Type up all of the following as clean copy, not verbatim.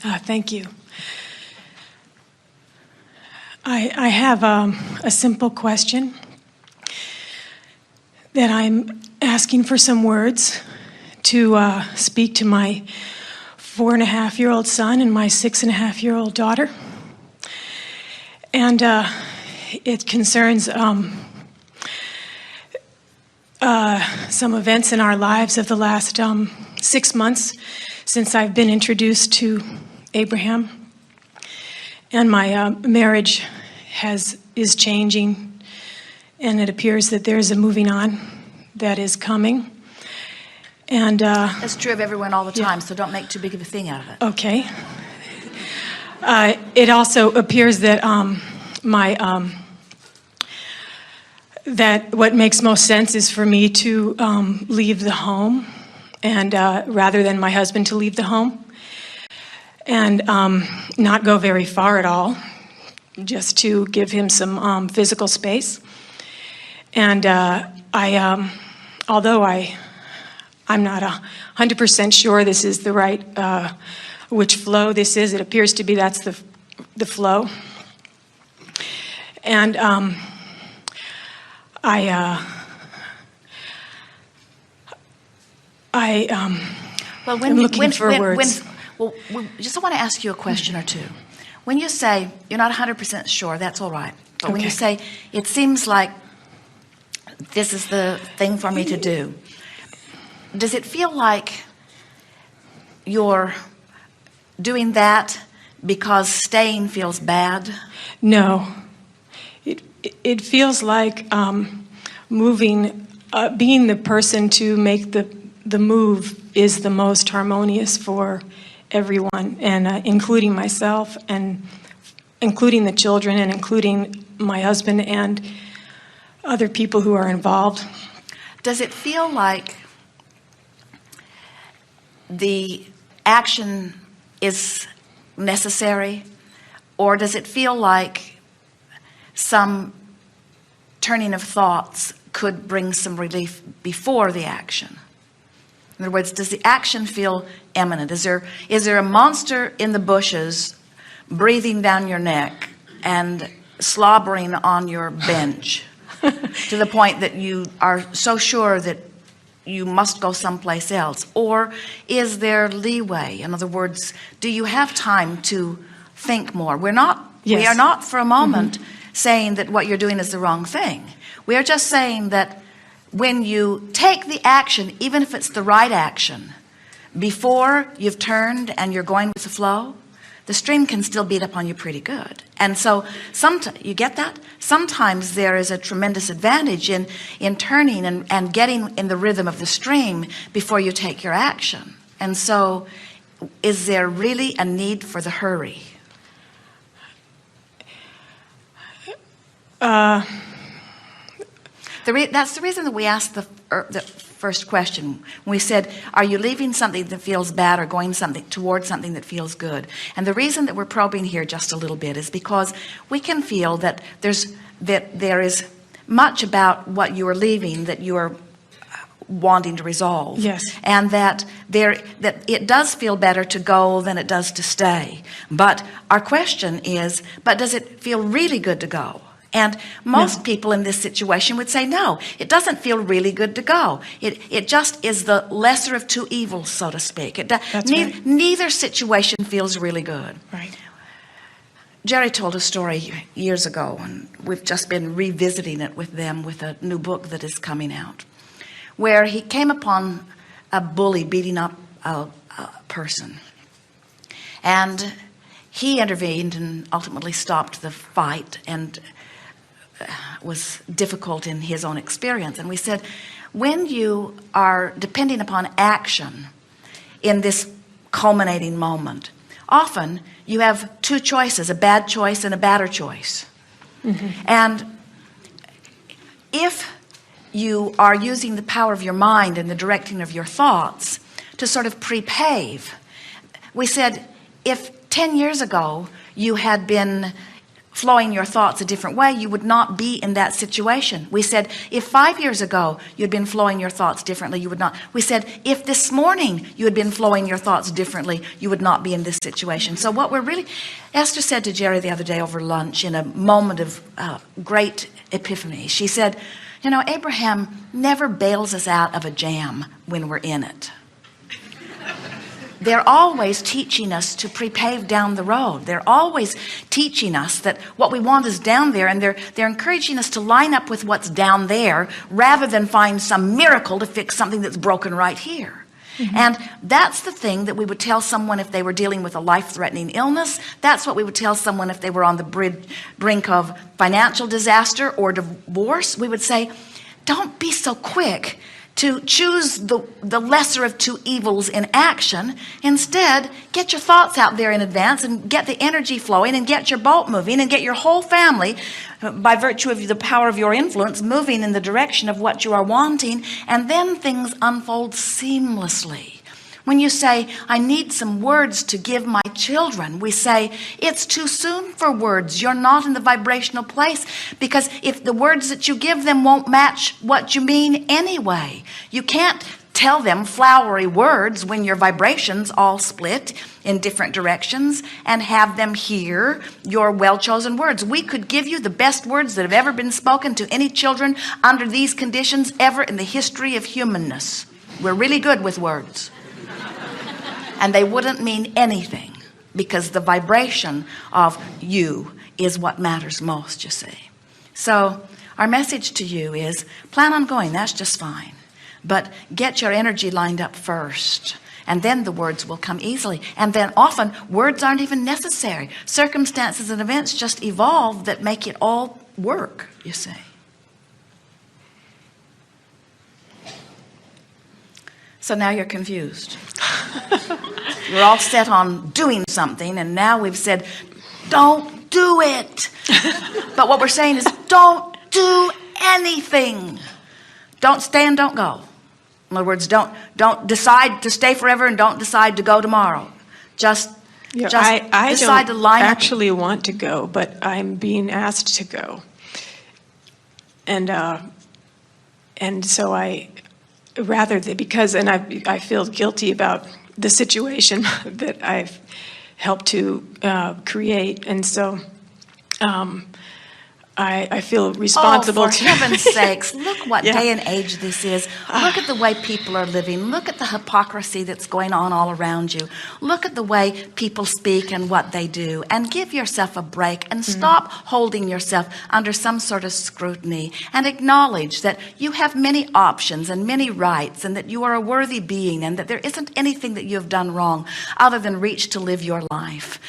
Thank you. I have a simple question that I'm asking for some words to speak to my 4.5-year-old son and my 6.5-year-old daughter. And it concerns some events in our lives of the last 6 months since I've been introduced to Abraham. And my marriage is changing, and it appears that there's a moving on that is coming. And that's true of everyone all the time, so don't make too big of a thing out of it. Okay. It also appears that that what makes most sense is for me to leave the home, and rather than my husband to leave the home, and not go very far at all, just to give him some physical space. And although I'm not 100% sure this is the right which flow this is, it appears to be that's the flow. And well, I'm looking for words. Well, just want to ask you a question or two. When you say you're not 100% sure, that's all right. But Okay. when you say it seems like this is the thing for me to do, does it feel like you're doing that because staying feels bad? No. It feels like moving, being the person to make the move is the most harmonious for everyone, and including myself, and including the children, and including my husband and other people who are involved. Does it feel like the action is necessary, or does it feel like some turning of thoughts could bring some relief before the action? In other words, does the action feel imminent? Is there a monster in the bushes breathing down your neck and slobbering on your bench to the point that you are so sure that you must go someplace else? Or is there leeway? In other words, do you have time to think more? We are not for a moment saying that what you're doing is the wrong thing. We are just saying that when you take the action, even if it's the right action, before you've turned and you're going with the flow, the stream can still beat up on you pretty good. And so you get that? Sometimes there is a tremendous advantage in turning and getting in the rhythm of the stream before you take your action. And so is there really a need for the hurry? That's the reason that we asked the first question. We said, are you leaving something that feels bad or going towards something that feels good? And the reason that we're probing here just a little bit is because we can feel that there is much about what you are leaving that you are wanting to resolve. Yes. And that it does feel better to go than it does to stay. But our question is, but does it feel really good to go? And most people in this situation would say, no, it doesn't feel really good to go. It just is the lesser of two evils, so to speak. Right. Neither situation feels really good. Right. Jerry told a story years ago, and we've just been revisiting it with them with a new book that is coming out, where he came upon a bully beating up a person. And he intervened and ultimately stopped the fight, and was difficult in his own experience. And we said, when you are depending upon action in this culminating moment, often you have two choices, a bad choice and a better choice. And if you are using the power of your mind and the directing of your thoughts to sort of pre-pave, we said, if 10 years ago you had been flowing your thoughts a different way, you would not be in that situation. We said, if 5 years ago you'd been flowing your thoughts differently, you would not. We said, if this morning you had been flowing your thoughts differently, you would not be in this situation. So what we're really, Esther said to Jerry the other day over lunch in a moment of great epiphany, she said, you know, Abraham never bails us out of a jam when we're in it. They're always teaching us to pre-pave down the road. They're always teaching us that what we want is down there, and they're encouraging us to line up with what's down there rather than find some miracle to fix something that's broken right here. Mm-hmm. And that's the thing that we would tell someone if they were dealing with a life-threatening illness. That's what we would tell someone if they were on the brink of financial disaster or divorce. We would say, don't be so quick to choose the lesser of two evils in action. Instead, get your thoughts out there in advance and get the energy flowing and get your boat moving and get your whole family, by virtue of the power of your influence, moving in the direction of what you are wanting, and then things unfold seamlessly. When you say, I need some words to give my children, we say, it's too soon for words. You're not in the vibrational place, because if the words that you give them won't match what you mean anyway. You can't tell them flowery words when your vibrations all split in different directions and have them hear your well-chosen words. We could give you the best words that have ever been spoken to any children under these conditions ever in the history of humanness. We're really good with words. And they wouldn't mean anything, because the vibration of you is what matters most, you see. So our message to you is, plan on going, that's just fine. But get your energy lined up first, and then the words will come easily. And then often words aren't even necessary. Circumstances and events just evolve that make it all work, you see. So now you're confused. We're all set on doing something, and now we've said, don't do it. But what we're saying is, don't do anything. Don't stay and don't go. In other words, don't decide to stay forever and don't decide to go tomorrow. I decide to line up. I actually want to go, but I'm being asked to go. And so I feel guilty about the situation that I've helped to create, and so I feel responsible. Oh, for heaven's sakes, look what day and age this is. Look at the way people are living. Look at the hypocrisy that's going on all around you. Look at the way people speak and what they do. And give yourself a break and stop holding yourself under some sort of scrutiny, and acknowledge that you have many options and many rights, and that you are a worthy being, and that there isn't anything that you have done wrong other than reach to live your life.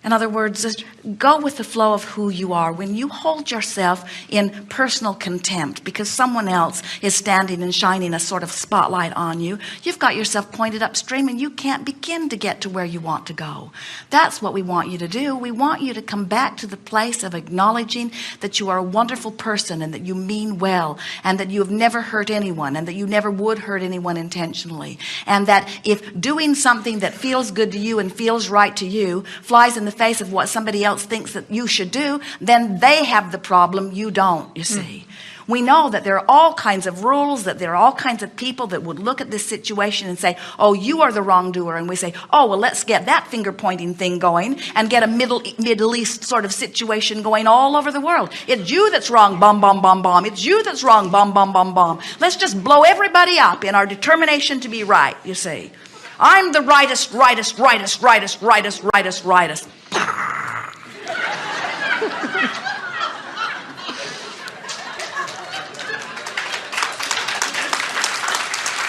In other words, just go with the flow of who you are. When you hold yourself in personal contempt because someone else is standing and shining a sort of spotlight on you, you've got yourself pointed upstream and you can't begin to get to where you want to go. That's what we want you to do. We want you to come back to the place of acknowledging that you are a wonderful person, and that you mean well, and that you have never hurt anyone, and that you never would hurt anyone intentionally. And that if doing something that feels good to you and feels right to you flies in the face of what somebody else thinks that you should do, then they have the problem, you don't, you see. We know that there are all kinds of rules, that there are all kinds of people that would look at this situation and say, oh, you are the wrongdoer. And we say, oh, well, let's get that finger pointing thing going and get a Middle East sort of situation going all over the world. It's you that's wrong, bomb, bomb, bomb, bomb. It's you that's wrong, bomb, bomb, bomb, bomb. Let's just blow everybody up in our determination to be right, you see. I'm the rightest, rightest, rightest, rightest, rightest, rightest, rightest.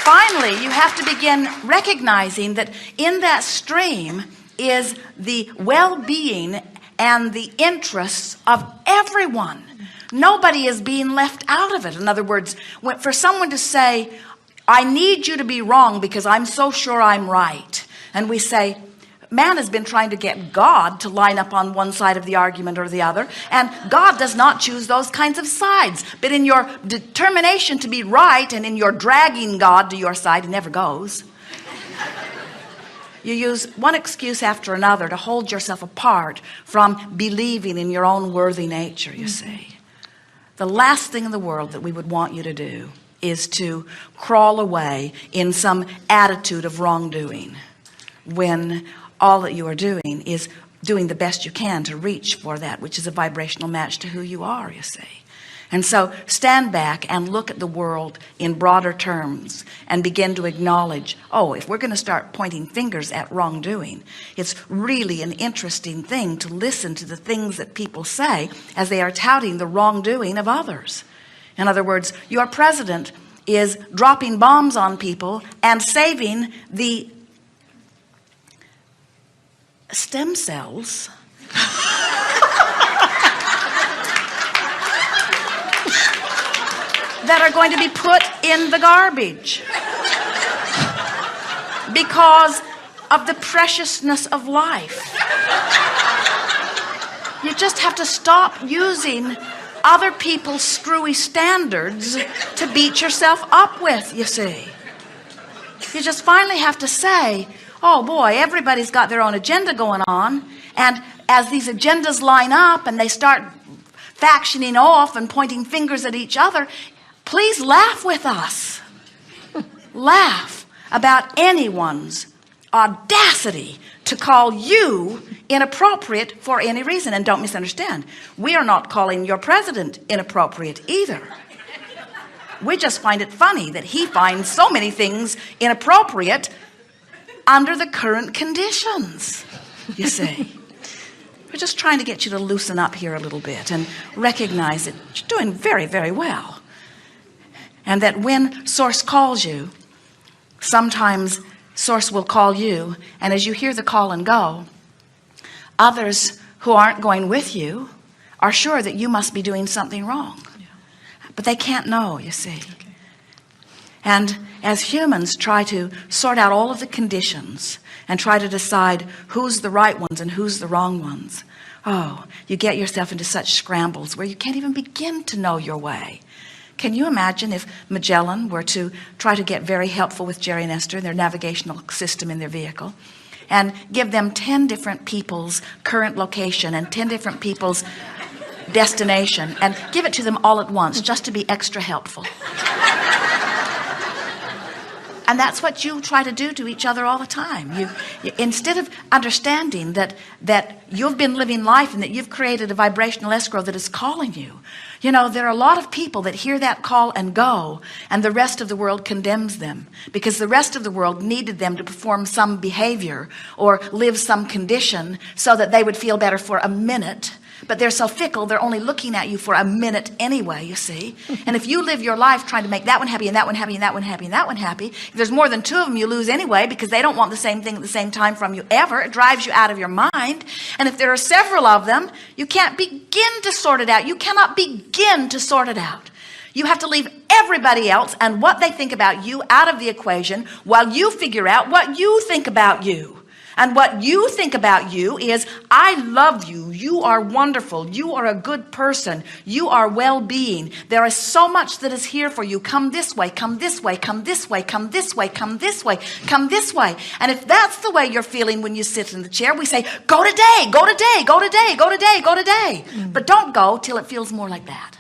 Finally, you have to begin recognizing that in that stream is the well-being and the interests of everyone. Nobody is being left out of it. In other words, for someone to say, I need you to be wrong because I'm so sure I'm right. And we say, man has been trying to get God to line up on one side of the argument or the other, and God does not choose those kinds of sides. But in your determination to be right, and in your dragging God to your side, it never goes. You use one excuse after another to hold yourself apart from believing in your own worthy nature, you see. The last thing in the world that we would want you to do is to crawl away in some attitude of wrongdoing when all that you are doing is doing the best you can to reach for that which is a vibrational match to who you are, you see. And so stand back and look at the world in broader terms and begin to acknowledge, oh, if we're going to start pointing fingers at wrongdoing, it's really an interesting thing to listen to the things that people say as they are touting the wrongdoing of others. In other words, your president is dropping bombs on people and saving the stem cells that are going to be put in the garbage because of the preciousness of life. You just have to stop using other people's screwy standards to beat yourself up with, you see. You just finally have to say, oh boy, everybody's got their own agenda going on, and as these agendas line up and they start factioning off and pointing fingers at each other, please laugh with us. Laugh about anyone's audacity to call you inappropriate for any reason. And don't misunderstand, we are not calling your president inappropriate either. We just find it funny that he finds so many things inappropriate under the current conditions, you see. We're just trying to get you to loosen up here a little bit and recognize that you're doing very, very well. And that when Source calls you, sometimes Source will call you, and as you hear the call and go, others who aren't going with you are sure that you must be doing something wrong. Yeah. But they can't know, you see. Okay. And as humans try to sort out all of the conditions and try to decide who's the right ones and who's the wrong ones, oh, you get yourself into such scrambles where you can't even begin to know your way. Can you imagine if Magellan were to try to get very helpful with Jerry and Esther, their navigational system in their vehicle, and give them 10 different people's current location and 10 different people's destination and give it to them all at once just to be extra helpful? And that's what you try to do to each other all the time. You instead of understanding that you've been living life and that you've created a vibrational escrow that is calling you. You know, there are a lot of people that hear that call and go, and the rest of the world condemns them because the rest of the world needed them to perform some behavior or live some condition so that they would feel better for a minute. But they're so fickle, they're only looking at you for a minute anyway, you see. And if you live your life trying to make that one happy and that one happy and that one happy and that one happy, if there's more than 2 of them, you lose anyway because they don't want the same thing at the same time from you ever. It drives you out of your mind. And if there are several of them, you can't begin to sort it out. You cannot begin to sort it out. You have to leave everybody else and what they think about you out of the equation while you figure out what you think about you. And what you think about you is, I love you. You are wonderful. You are a good person. You are well-being. There is so much that is here for you. Come this way, come this way, come this way, come this way, come this way, come this way. And if that's the way you're feeling when you sit in the chair, we say, go today, go today, go today, go today, go today. But don't go till it feels more like that.